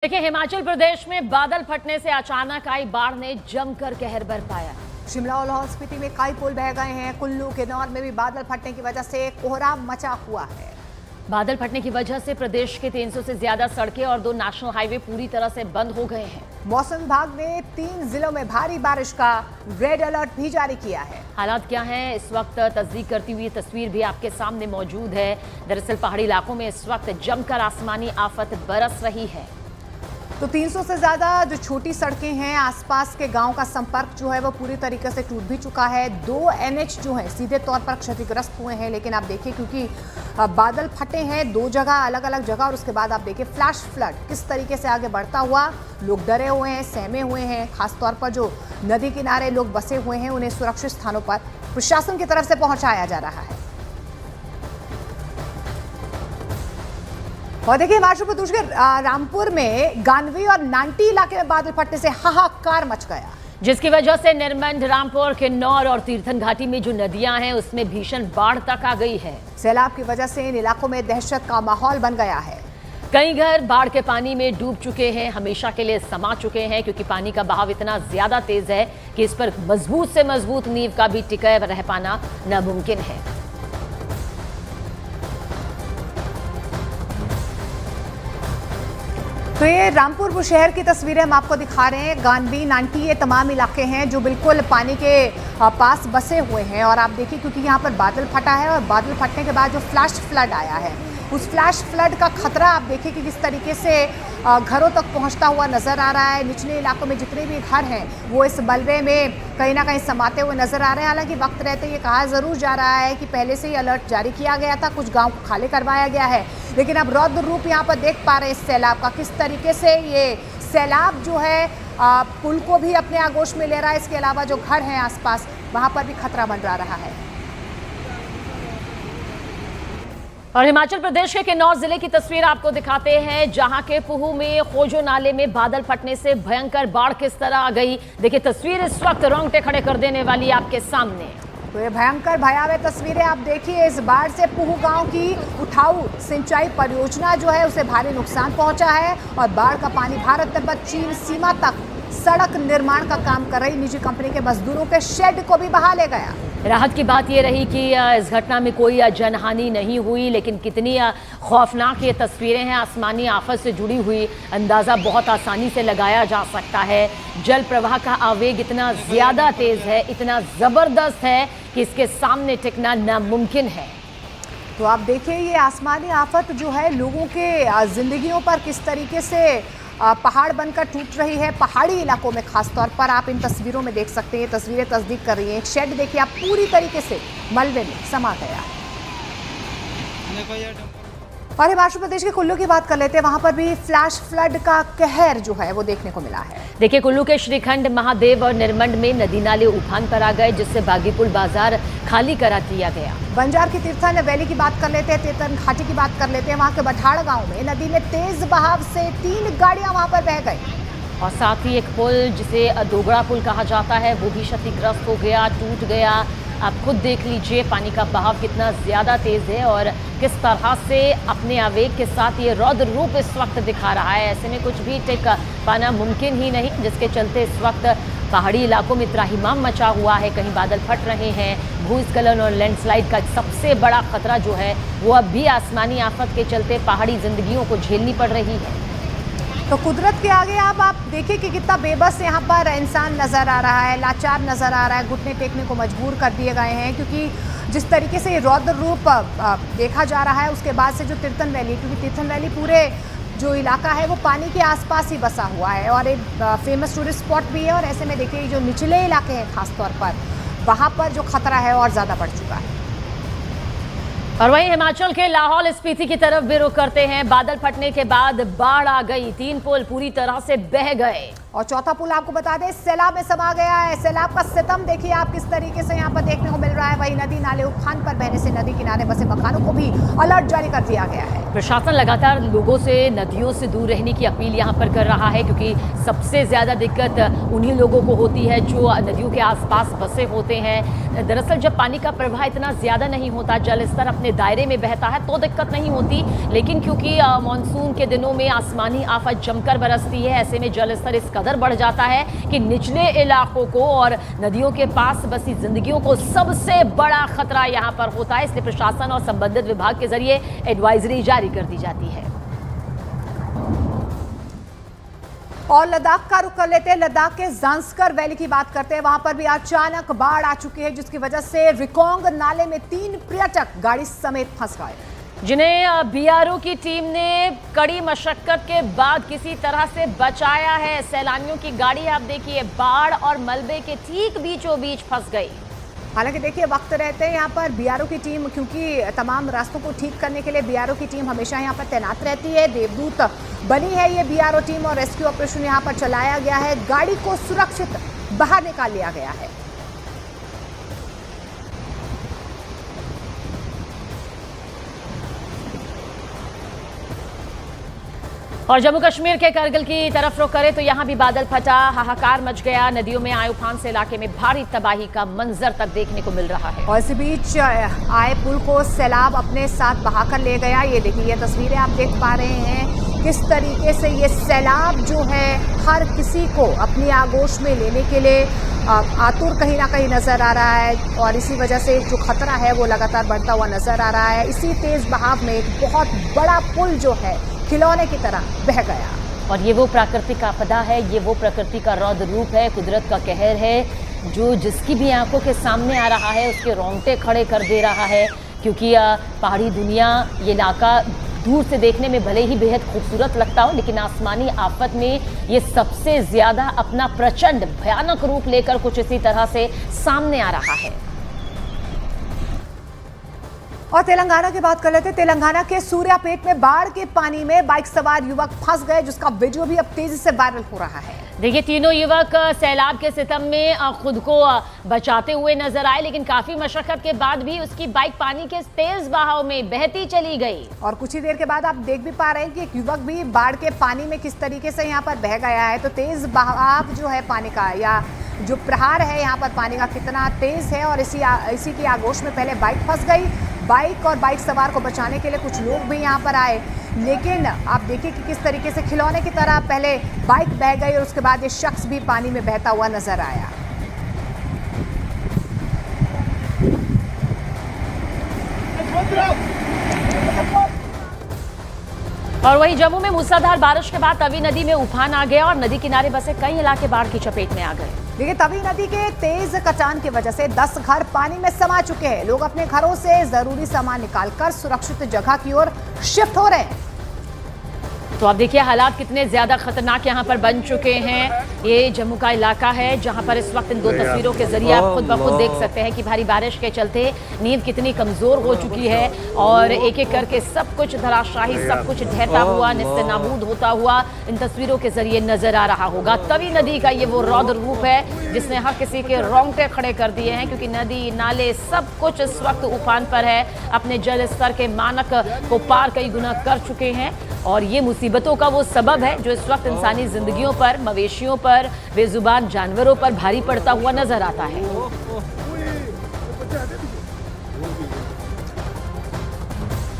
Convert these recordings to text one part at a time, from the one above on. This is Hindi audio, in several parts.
देखिए, हिमाचल प्रदेश में बादल फटने से अचानक आई बाढ़ ने जमकर कहर बरपाया। शिमला और लाहौल स्पीति में कई पुल बह गए हैं। कुल्लू किन्नौर में भी बादल फटने की वजह से कोहराम मचा हुआ है। बादल फटने की वजह से प्रदेश के 300 से ज्यादा सड़कें और 2 नेशनल हाईवे पूरी तरह से बंद हो गए हैं। मौसम विभाग ने 3 जिलों में भारी बारिश का रेड अलर्ट भी जारी किया है। हालात क्या हैं, इस वक्त तस्दीक करती हुई तस्वीर भी आपके सामने मौजूद है। दरअसल पहाड़ी इलाकों में इस वक्त जमकर आसमानी आफत बरस रही है। तो 300 से ज्यादा जो छोटी सड़कें हैं, आसपास के गांव का संपर्क जो है वो पूरी तरीके से टूट भी चुका है। 2 NH जो हैं सीधे तौर पर क्षतिग्रस्त हुए हैं। लेकिन आप देखिए, क्योंकि बादल फटे हैं 2 जगह, अलग अलग जगह, और उसके बाद आप देखिए फ्लैश फ्लड किस तरीके से आगे बढ़ता हुआ। लोग डरे हुए हैं, सहमे हुए हैं। खासतौर पर जो नदी किनारे लोग बसे हुए हैं उन्हें सुरक्षित स्थानों पर प्रशासन की तरफ से पहुंचाया जा रहा है। और देखिए, हिमाचल प्रदेश के रामपुर में गानवी और नांटी इलाके में बादल फटने से हाहाकार मच गया, जिसकी वजह से निरमंड, रामपुर, किन्नौर और तीर्थन घाटी में जो नदियां हैं उसमें भीषण बाढ़ तक आ गई है। सैलाब की वजह से इन इलाकों में दहशत का माहौल बन गया है। कई घर बाढ़ के पानी में डूब चुके हैं, हमेशा के लिए समा चुके हैं, क्योंकि पानी का बहाव इतना ज्यादा तेज है कि इस पर मजबूत से मजबूत नींव का भी टिके रह पाना नामुमकिन है। तो ये रामपुर बुशहर की तस्वीरें हम आपको दिखा रहे हैं। गानवी, नांटी, ये तमाम इलाके हैं जो बिल्कुल पानी के पास बसे हुए हैं। और आप देखिए, क्योंकि यहाँ पर बादल फटा है और बादल फटने के बाद जो फ्लैश फ्लड आया है, उस फ्लैश फ्लड का खतरा आप देखिए कि किस तरीके से घरों तक पहुंचता हुआ नजर आ रहा है। निचले इलाकों में जितने भी घर हैं वो इस मलबे में कहीं ना कहीं समाते हुए नजर आ रहे हैं। हालांकि वक्त रहते ये कहा जरूर जा रहा है कि पहले से ही अलर्ट जारी किया गया था, कुछ गांव को खाली करवाया गया है, लेकिन अब रौद्र रूप यहाँ पर देख पा रहे हैं इस सैलाब का। किस तरीके से ये सैलाब जो है पुल को भी अपने आगोश में ले रहा है। इसके अलावा जो घर हैं आसपास, वहां पर भी खतरा मंडरा रहा है। और हिमाचल प्रदेश के किन्नौर जिले की तस्वीर आपको दिखाते हैं, जहां के पुहू में खोजो नाले में बादल फटने से भयंकर बाढ़ किस तरह आ गई। देखिए, तस्वीर इस वक्त रोंगटे खड़े कर देने वाली आपके सामने। तो ये भयंकर भयावह तस्वीरें आप देखिए। इस बाढ़ से पुहू गांव की उठाऊ सिंचाई परियोजना जो है उसे भारी नुकसान पहुंचा है। और बाढ़ का पानी भारत तिब्बत चीन सीमा तक सड़क निर्माण का काम कर रही निजी कंपनी के मजदूरों के शेड को भी बहा ले गया। राहत की बात यह रही कि इस घटना में कोई जनहानि नहीं हुई, लेकिन कितनी खौफनाक ये तस्वीरें हैं आसमानी आफत से जुड़ी हुई, अंदाज़ा बहुत आसानी से लगाया जा सकता है। जल प्रवाह का आवेग इतना ज़्यादा तेज़ है, इतना ज़बरदस्त है कि इसके सामने टिकना नामुमकिन है। तो आप देखिए, ये आसमानी आफत जो है लोगों के जिंदगियों पर किस तरीके से पहाड़ बनकर टूट रही है। पहाड़ी इलाकों में खासतौर पर आप इन तस्वीरों में देख सकते हैं, तस्वीरें तस्दीक कर रही हैं। एक शेड देखिए आप, पूरी तरीके से मलबे में समा गया। और हिमाचल प्रदेश के कुल्लू की बात कर लेते हैं, वहां पर भी फ्लैश फ्लड का कहर जो है वो देखने को मिला है। देखिए, कुल्लू के श्रीखंड, महादेव और निरमंड में नदी नाले उफान पर आ गए, जिससे बागीपुल बाजार खाली करा दिया गया। बंजार की तीर्थन वैली की बात कर लेते हैं, तीर्थन घाटी की बात कर लेते हैं। वहां के बठाड़ गांव में नदी में तेज बहाव से 3 गाड़ियां वहां पर बह गई। और साथ ही एक पुल, जिसे दोगड़ा पुल कहा जाता है, वो भी क्षतिग्रस्त हो गया, टूट गया। आप खुद देख लीजिए पानी का बहाव कितना ज़्यादा तेज़ है और किस तरह से अपने आवेग के साथ ये रौद्र रूप इस वक्त दिखा रहा है। ऐसे में कुछ भी टिक पाना मुमकिन ही नहीं, जिसके चलते इस वक्त पहाड़ी इलाकों में त्राहिमाम मचा हुआ है। कहीं बादल फट रहे हैं, भूस्खलन और लैंडस्लाइड का सबसे बड़ा खतरा जो है वो अब भी आसमानी आफत के चलते पहाड़ी जिंदगियों को झेलनी पड़ रही है। तो कुदरत के आगे आप देखिए कि कितना बेबस यहाँ पर इंसान नज़र आ रहा है, लाचार नज़र आ रहा है। घुटने टेकने को मजबूर कर दिए गए हैं, क्योंकि जिस तरीके से ये रौद्र रूप देखा जा रहा है उसके बाद से जो तीर्थन वैली, क्योंकि तीर्थन वैली पूरे जो इलाका है वो पानी के आसपास ही बसा हुआ है और एक फेमस टूरिस्ट स्पॉट भी है। और ऐसे में देखिए जो निचले इलाके हैं खासतौर पर, वहाँ पर जो खतरा है और ज़्यादा बढ़ चुका है। और वहीं हिमाचल के लाहौल स्पीति की तरफ भी रुख करते हैं। बादल फटने के बाद बाढ़ आ गई, 3 पुल पूरी तरह से बह गए और चौथा पुल आपको बता दें सैलाब में समा गया है। सैलाब का सितम देखिए आप किस तरीके से यहाँ पर देखने को मिल रहा है। वही नदी नाले उफान पर बहने से नदी किनारे बसे मकानों को भी अलर्ट जारी कर दिया गया है। प्रशासन लगातार लोगों से नदियों से दूर रहने की अपील यहाँ पर कर रहा है, क्योंकि सबसे ज्यादा दिक्कत उन्हीं लोगों को होती है जो नदियों के आसपास बसे होते हैं। दरअसल जब पानी का प्रवाह इतना ज्यादा नहीं होता, जल स्तर अपने अपने दायरे में बहता है तो दिक्कत नहीं होती, लेकिन क्योंकि मानसून के दिनों में आसमानी आफत जमकर बरसती है, ऐसे में जलस्तर इस कदर बढ़ जाता है कि निचले इलाकों को और नदियों के पास बसी जिंदगियों को सबसे बड़ा खतरा यहां पर होता है। इसलिए प्रशासन और संबंधित विभाग के जरिए एडवाइजरी जारी कर दी जाती है। और लद्दाख का रुख कर लेते हैं। लद्दाख के ज़ांस्कर वैली की बात करते हैं। वहां पर भी अचानक बाढ़ आ चुकी है, जिसकी वजह से रिकोंग नाले में 3 पर्यटक गाड़ी समेत फंस गए, जिन्हें बीआरओ की टीम ने कड़ी मशक्कत के बाद किसी तरह से बचाया है। सैलानियों की गाड़ी आप देखिए बाढ़ और मलबे के ठीक बीचों बीच फंस गई। हालांकि देखिए वक्त रहते हैं यहाँ पर बीआरओ की टीम, क्योंकि तमाम रास्तों को ठीक करने के लिए बीआरओ की टीम हमेशा यहाँ पर तैनात रहती है। देवदूत बनी है ये बीआरओ टीम और रेस्क्यू ऑपरेशन यहाँ पर चलाया गया है। गाड़ी को सुरक्षित बाहर निकाल लिया गया है। और जम्मू कश्मीर के करगिल की तरफ रुख करें तो यहां भी बादल फटा, हाहाकार मच गया। नदियों में आए उफान से इलाके में भारी तबाही का मंजर तक देखने को मिल रहा है। और इसी बीच आए पुल को सैलाब अपने साथ बहाकर ले गया। ये देखिए ये तस्वीरें आप देख पा रहे हैं किस तरीके से ये सैलाब जो है हर किसी को अपनी आगोश में लेने के लिए आतुर कहीं ना कहीं नजर आ रहा है। और इसी वजह से जो खतरा है वो लगातार बढ़ता हुआ नजर आ रहा है। इसी तेज बहाव में एक बहुत बड़ा पुल जो है खिलौने की तरह बह गया। और ये वो प्राकृतिक आपदा है, ये वो प्रकृति का रौद्र रूप है, कुदरत का कहर है, जो जिसकी भी आंखों के सामने आ रहा है उसके रोंगटे खड़े कर दे रहा है। क्योंकि पहाड़ी दुनिया, ये इलाका दूर से देखने में भले ही बेहद खूबसूरत लगता हो, लेकिन आसमानी आफत में ये सबसे ज्यादा अपना प्रचंड भयानक रूप लेकर कुछ इसी तरह से सामने आ रहा है। और तेलंगाना की बात कर लेते हैं। तेलंगाना के सूर्यापेट में बाढ़ के पानी में बाइक सवार युवक फंस गए, जिसका वीडियो भी अब तेजी से वायरल हो रहा है। देखिए तीनों युवक सैलाब के सितम में खुद को बचाते हुए नजर आए, लेकिन काफी मशक्कत के बाद भी उसकी बाइक पानी के तेज बहाव में बहती चली गई। और कुछ ही देर के बाद आप देख भी पा रहे हैं कि एक युवक भी बाढ़ के पानी में किस तरीके से यहाँ पर बह गया है। तो तेज बहाव जो है पानी का, या जो प्रहार है यहाँ पर पानी का कितना तेज है, और इसी की आगोश में पहले बाइक फंस गई। बाइक और बाइक सवार को बचाने के लिए कुछ लोग भी यहाँ पर आए, लेकिन आप देखिए कि किस तरीके से खिलौने की तरह पहले बाइक बह गई और उसके बाद ये शख्स भी पानी में बहता हुआ नजर आया। और वहीं जम्मू में मूसलाधार बारिश के बाद तवी नदी में उफान आ गया और नदी किनारे बसे कई इलाके बाढ़ की चपेट में आ गए। देखिए तवी नदी के तेज कटान की वजह से 10 घर पानी में समा चुके हैं। लोग अपने घरों से जरूरी सामान निकालकर सुरक्षित जगह की ओर शिफ्ट हो रहे हैं। तो आप देखिए हालात कितने ज्यादा खतरनाक यहाँ पर बन चुके हैं। ये जम्मू का इलाका है जहाँ पर इस वक्त इन 2 तस्वीरों के जरिए आप खुद ब खुद देख सकते हैं कि भारी बारिश के चलते नींद कितनी कमजोर हो चुकी है और एक एक करके सब कुछ धराशाही, सब कुछ ढहता हुआ, निस्ते नाबूद होता हुआ इन तस्वीरों के जरिए नजर आ रहा होगा। तवी नदी का ये वो रौद्र रूप है जिसने हर किसी के रोंगटे खड़े कर दिए हैं, क्योंकि नदी नाले सब कुछ इस वक्त उफान पर है, अपने जल स्तर के मानक को पार कई गुना कर चुके हैं। और ये मुसीबतों का वो सबब है जो इस वक्त इंसानी जिंदगियों पर, मवेशियों पर, बेजुबान जानवरों पर भारी पड़ता हुआ नजर आता है।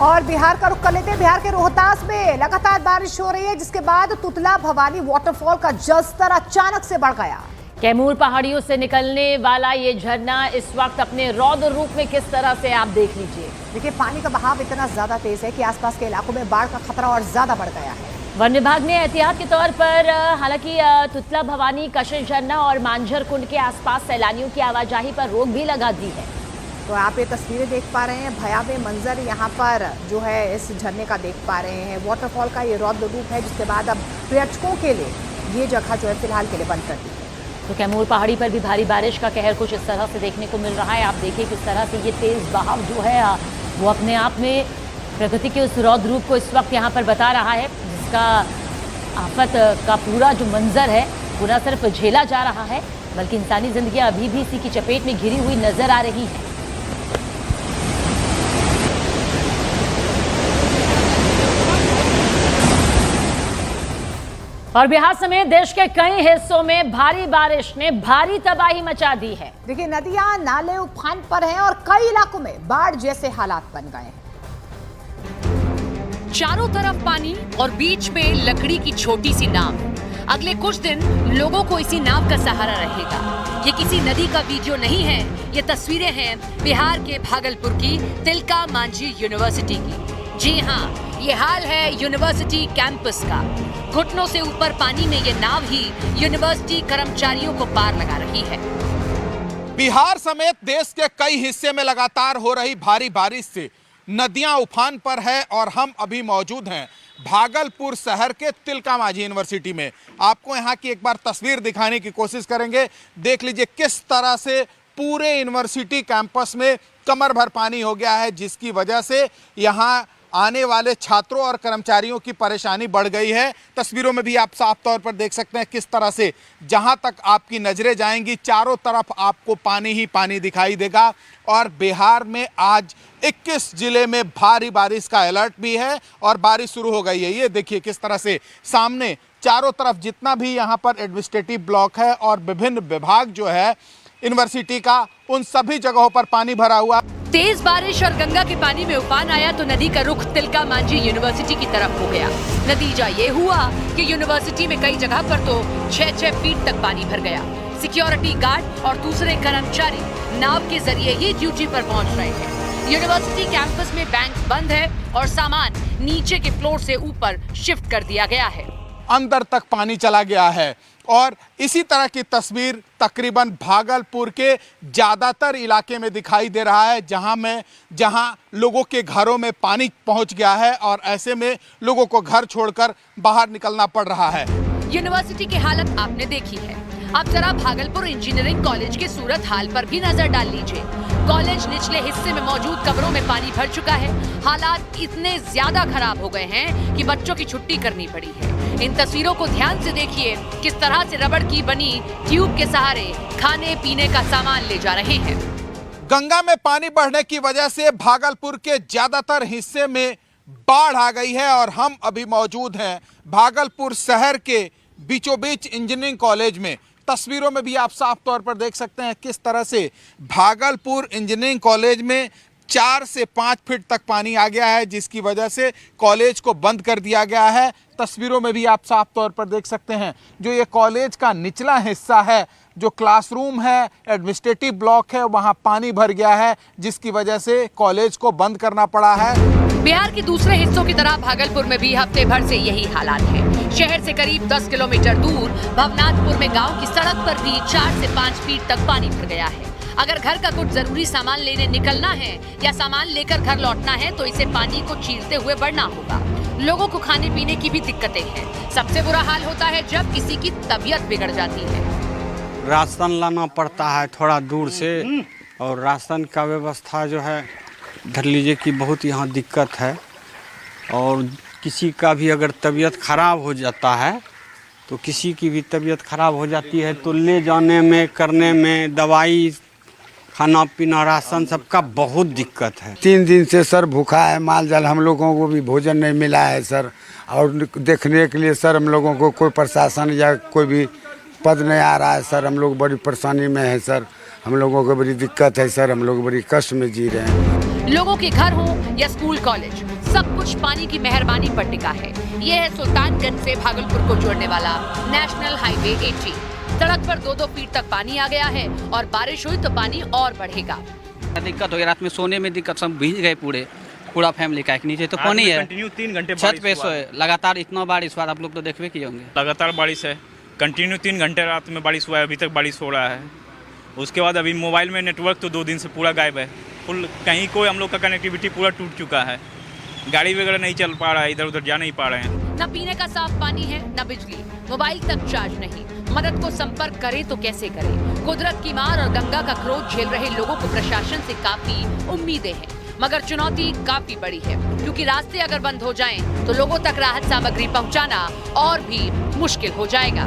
और बिहार का रुख कर लेते हैं। बिहार के रोहतास में लगातार बारिश हो रही है, जिसके बाद तुतला भवानी वाटरफॉल का जलस्तर अचानक से बढ़ गया। कैमूर पहाड़ियों से निकलने वाला ये झरना इस वक्त अपने रौद्र रूप में किस तरह से आप देख लीजिए। देखिए पानी का बहाव इतना ज्यादा तेज है कि आसपास के इलाकों में बाढ़ का खतरा और ज्यादा बढ़ गया है। वन विभाग ने एहतियात के तौर पर हालांकि तुतला भवानी, कशिश झरना और मांझर कुंड के आसपास सैलानियों की आवाजाही पर रोक भी लगा दी है। तो आप ये तस्वीरें देख पा रहे हैं, भयावह मंजर यहाँ पर जो है इस झरने का देख पा रहे हैं। वाटरफॉल का ये रौद्र रूप है, जिसके बाद अब पर्यटकों के लिए ये जगह जो है फिलहाल के लिए बंद कर दी है। तो कैमूर पहाड़ी पर भी भारी बारिश का कहर कुछ इस तरह से देखने को मिल रहा है। आप देखिए किस तरह से ये तेज बहाव जो है वो अपने आप में प्रकृति के उस रौद्र रूप को इस वक्त यहाँ पर बता रहा है, जिसका आफत का पूरा जो मंजर है वो न सिर्फ झेला जा रहा है बल्कि इंसानी जिंदगी अभी भी इसी की चपेट में घिरी हुई नजर आ रही है। और बिहार समेत देश के कई हिस्सों में भारी बारिश ने भारी तबाही मचा दी है। देखिए नदियां नाले उफान पर हैं और कई इलाकों में बाढ़ जैसे हालात बन गए हैं। चारों तरफ पानी और बीच में लकड़ी की छोटी सी नाव। अगले कुछ दिन लोगों को इसी नाव का सहारा रहेगा। ये किसी नदी का वीडियो नहीं है, ये तस्वीरें हैं बिहार के भागलपुर की तिलका मांझी यूनिवर्सिटी की। जी हाँ, ये हाल है यूनिवर्सिटी कैंपस का। घुटनों से ऊपर पानी में ये नाव ही यूनिवर्सिटी कर्मचारियों को पार लगा रही है। बिहार समेत देश के कई हिस्से में लगातार हो रही भारी बारिश से नदियां उफान पर है और हम अभी मौजूद हैं भागलपुर शहर के तिलका मांझी यूनिवर्सिटी में। आपको यहां की एक बार तस्वीर दिखाने की कोशिश करेंगे। देख लीजिए किस तरह से पूरे यूनिवर्सिटी कैंपस में कमर भर पानी हो गया है, जिसकी वजह से यहां आने वाले छात्रों और कर्मचारियों की परेशानी बढ़ गई है। तस्वीरों में भी आप साफ तौर पर देख सकते हैं किस तरह से जहां तक आपकी नजरें जाएंगी चारों तरफ आपको पानी ही पानी दिखाई देगा। और बिहार में आज 21 जिले में भारी बारिश का अलर्ट भी है और बारिश शुरू हो गई है। ये देखिए किस तरह से सामने चारों तरफ जितना भी यहाँ पर एडमिनिस्ट्रेटिव ब्लॉक है और विभिन्न विभाग जो है यूनिवर्सिटी का, उन सभी जगहों पर पानी भरा हुआ। तेज बारिश और गंगा के पानी में उफान आया तो नदी का रुख तिलका मांझी यूनिवर्सिटी की तरफ हो गया। नतीजा ये हुआ कि यूनिवर्सिटी में कई जगह पर तो 6-6 फीट तक पानी भर गया। सिक्योरिटी गार्ड और दूसरे कर्मचारी नाव के जरिए ही ड्यूटी पर पहुंच रहे हैं। यूनिवर्सिटी कैंपस में बैंक बंद है और सामान नीचे के फ्लोर से ऊपर शिफ्ट कर दिया गया है। अंदर तक पानी चला गया है और इसी तरह की तस्वीर तकरीबन भागलपुर के ज़्यादातर इलाके में दिखाई दे रहा है, जहां लोगों के घरों में पानी पहुंच गया है और ऐसे में लोगों को घर छोड़कर बाहर निकलना पड़ रहा है। यूनिवर्सिटी की हालत आपने देखी है। अब जरा भागलपुर इंजीनियरिंग कॉलेज के सूरत हाल पर भी नजर डाल लीजिए। कॉलेज निचले हिस्से में मौजूद कमरों में पानी भर चुका है। हालात इतने ज्यादा खराब हो गए हैं कि बच्चों की छुट्टी करनी पड़ी है। इन तस्वीरों को ध्यान से देखिए, किस तरह से रबड़ की बनी ट्यूब के सहारे खाने पीने का सामान ले जा रहे हैं। गंगा में पानी बढ़ने की वजह से भागलपुर के ज्यादातर हिस्से में बाढ़ आ गई है और हम अभी मौजूद हैं भागलपुर शहर के बीचों बीच इंजीनियरिंग कॉलेज में। तस्वीरों में भी आप साफ तौर पर देख सकते हैं किस तरह से भागलपुर इंजीनियरिंग कॉलेज में 4 से 5 फीट तक पानी आ गया है, जिसकी वजह से कॉलेज को बंद कर दिया गया है। तस्वीरों में भी आप साफ तौर पर देख सकते हैं जो ये कॉलेज का निचला हिस्सा है, जो क्लासरूम है, एडमिनिस्ट्रेटिव ब्लॉक है, वहाँ पानी भर गया है, जिसकी वजह से कॉलेज को बंद करना पड़ा है। बिहार के दूसरे हिस्सों की तरह भागलपुर में भी हफ्ते भर से यही हालात है। शहर से करीब 10 किलोमीटर दूर भवनाथपुर में गांव की सड़क पर भी 4 से 5 फीट तक पानी भर गया है। अगर घर का कुछ जरूरी सामान लेने निकलना है या सामान लेकर घर लौटना है तो इसे पानी को चीरते हुए बढ़ना होगा। लोगों को खाने पीने की भी दिक्कतें हैं। सबसे बुरा हाल होता है जब किसी की तबीयत बिगड़ जाती है। राशन लाना पड़ता है थोड़ा दूर से और राशन का व्यवस्था जो है धर लीजिए कि बहुत यहाँ दिक्कत है। और किसी का भी अगर तबीयत खराब हो जाता है तो किसी की भी तबीयत खराब हो जाती है तो ले जाने में करने में दवाई खाना पीना राशन सबका बहुत दिक्कत है। 3 दिन से सर भूखा है माल जाल, हम लोगों को भी भोजन नहीं मिला है सर। और देखने के लिए सर हम लोगों को कोई प्रशासन या कोई भी पद नहीं आ रहा है सर। हम लोग बड़ी परेशानी में है सर, हम लोगों को बड़ी दिक्कत है सर, हम लोग बड़ी कष्ट में जी रहे हैं। लोगों के घर हो या स्कूल कॉलेज, सब कुछ पानी की मेहरबानी पर टिका है। ये है सुल्तानगंज से भागलपुर को जोड़ने वाला नेशनल हाईवे 80। सड़क पर 2-2 फीट तक पानी आ गया है और बारिश हुई तो पानी और बढ़ेगा। दिक्कत हो गई, रात में सोने में दिक्कत, सब भीग गए पूरा फैमिली का। एक नीचे तो पानी है, कंटिन्यू 3 घंटे छत पे सोए लगातार। इतना बारिश हुआ, आप लोग तो देखबे किए होंगे। लगातार बारिश है, कंटिन्यू 3 घंटे रात में बारिश हुआ है, अभी तक बारिश हो रहा है। उसके बाद अभी मोबाइल में नेटवर्क तो 2 दिन से पूरा गायब है, फुल कहीं कोई हम लोग का कनेक्टिविटी पूरा टूट चुका है। गाड़ी वगैरह नहीं चल पा रहा है, इधर उधर जा नहीं पा रहे हैं। न पीने का साफ पानी है, न बिजली, मोबाइल तक चार्ज नहीं। मदद को संपर्क करें तो कैसे करें? कुदरत की मार और गंगा का क्रोध झेल रहे लोगों को प्रशासन से काफी उम्मीदें हैं, मगर चुनौती काफी बड़ी है, क्योंकि रास्ते अगर बंद हो जाएं तो लोगों तक राहत सामग्री पहुंचाना और भी मुश्किल हो जाएगा।